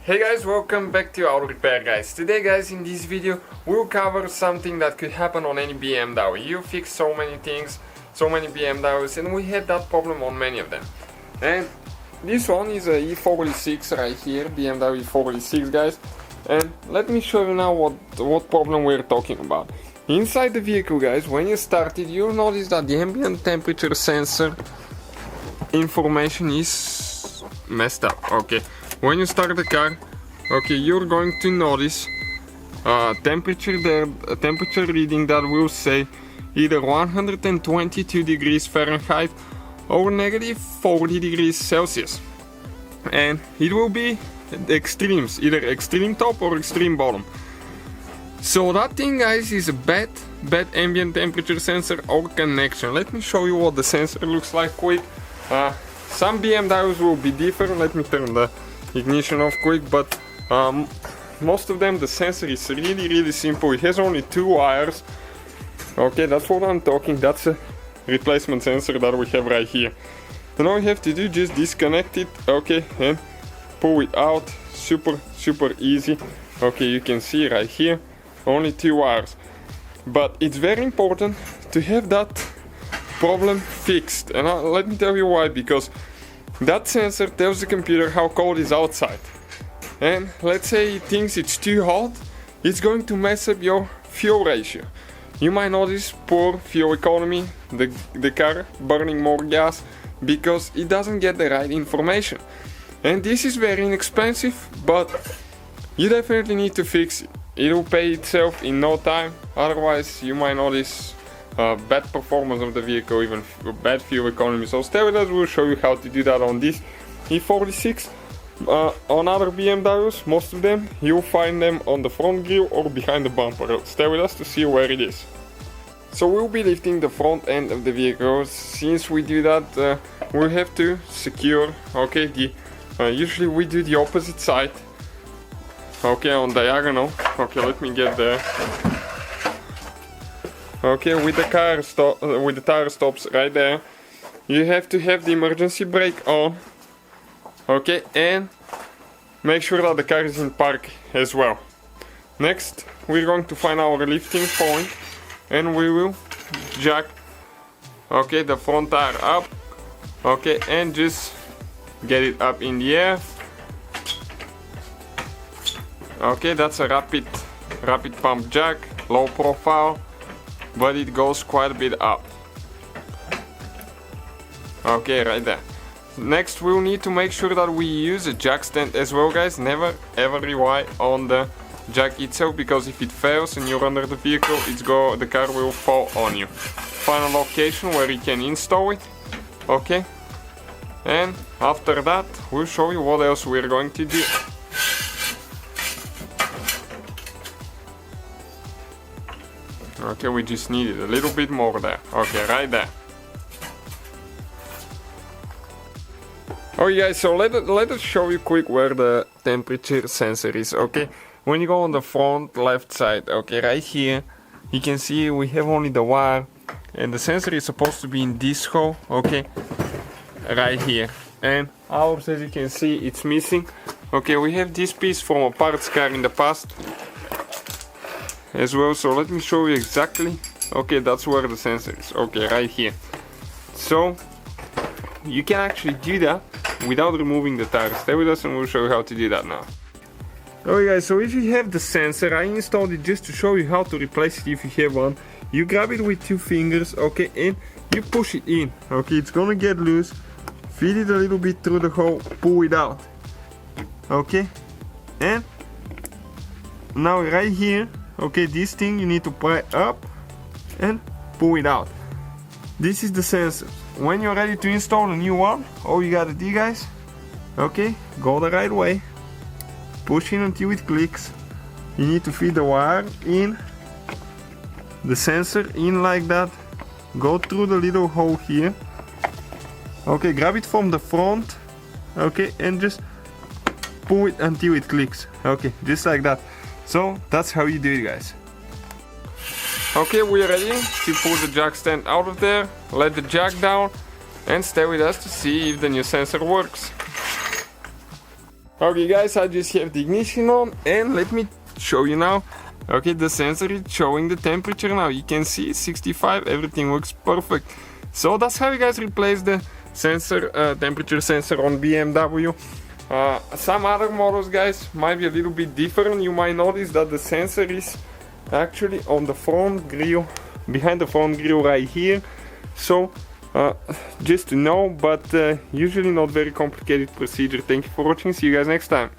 Hey guys, welcome back to Auto Repair guys. Today guys, in this video we'll cover something that could happen on any BMW. You fix so many things, so many BMWs, and we had that problem on many of them. And this one is a E46 right here, BMW E46 guys. And let me show you now what problem we're talking about. Inside the vehicle guys, when you start it, you'll notice that the ambient temperature sensor information is messed up. Okay, when you start the car, okay, you're going to notice temperature there, a temperature reading that will say either 122 degrees Fahrenheit or negative 40 degrees Celsius, and it will be the extremes, either extreme top or extreme bottom. So that thing guys is a bad ambient temperature sensor or connection. Let me show you what the sensor looks like quick. Some BMWs will be different. Let me turn the ignition off quick, but most of them the sensor is really simple. It has only two wires. Okay, that's what I'm talking. That's a replacement sensor that we have right here. And all you have to do, just disconnect it, okay, and pull it out. Super easy. Okay, you can see right here, only two wires. But it's very important to have that problem fixed, and let me tell you why. Because that sensor tells the computer how cold is outside, and let's say it thinks it's too hot, it's going to mess up your fuel ratio. You might notice poor fuel economy, the car burning more gas because it doesn't get the right information. And this is very inexpensive, but you definitely need to fix it. It will pay itself in no time. Otherwise you might notice bad performance of the vehicle, even bad fuel economy. So stay with us, we'll show you how to do that on this E46. On other BMWs, most of them, you'll find them on the front grille or behind the bumper. Stay with us to see where it is. So we'll be lifting the front end of the vehicle. Since we do that, we'll have to secure, okay, usually we do the opposite side, okay, on diagonal. Okay, let me get there. Okay, with the tire stops right there, you have to have the emergency brake on. Okay, and make sure that the car is in park as well. Next, we're going to find our lifting point, and we will jack, okay, the front tire up, okay, and just get it up in the air. Okay, that's a rapid pump jack, low profile, but it goes quite a bit up. Okay, right there. Next, we'll need to make sure that we use a jack stand as well guys. Never ever rely on the jack itself, because if it fails and you're under the vehicle, the car will fall on you. Find a location where you can install it, okay, and after that we'll show you what else we're going to do. Okay, we just needed a little bit more there. Okay, right there. Okay guys, so let us show you quick where the temperature sensor is. Okay, when you go on the front left side, okay, right here, you can see we have only the wire, and the sensor is supposed to be in this hole, okay, right here. And ours, as you can see, it's missing. Okay, we have this piece from a parts car in the past as well, so let me show you exactly. Okay, that's where the sensor is, okay, right here. So you can actually do that without removing the tire. Stay with us and we'll show you how to do that now. Okay guys, so if you have the sensor, I installed it just to show you how to replace it if you have one. You grab it with two fingers, okay, and you push it in. Okay, it's gonna get loose. Feed it a little bit through the hole, pull it out. Okay, and now right here, okay, this thing you need to pry up and pull it out. This is the sensor. When you're ready to install a new one, all you gotta do guys, okay, go the right way, push in until it clicks. You need to feed the wire in, the sensor in like that, go through the little hole here, okay, grab it from the front, okay, and just pull it until it clicks, okay, just like that. So that's how you do it guys. Okay, we're ready to pull the jack stand out of there, let the jack down, and stay with us to see if the new sensor works. Okay guys, I just have the ignition on and let me show you now. Okay, the sensor is showing the temperature now. You can see 65, everything looks perfect. So that's how you guys replace the sensor, temperature sensor on BMW. Some other models, guys, might be a little bit different. You might notice that the sensor is actually on the front grille, behind the front grille right here. So just to know, but usually not very complicated procedure. Thank you for watching, see you guys next time.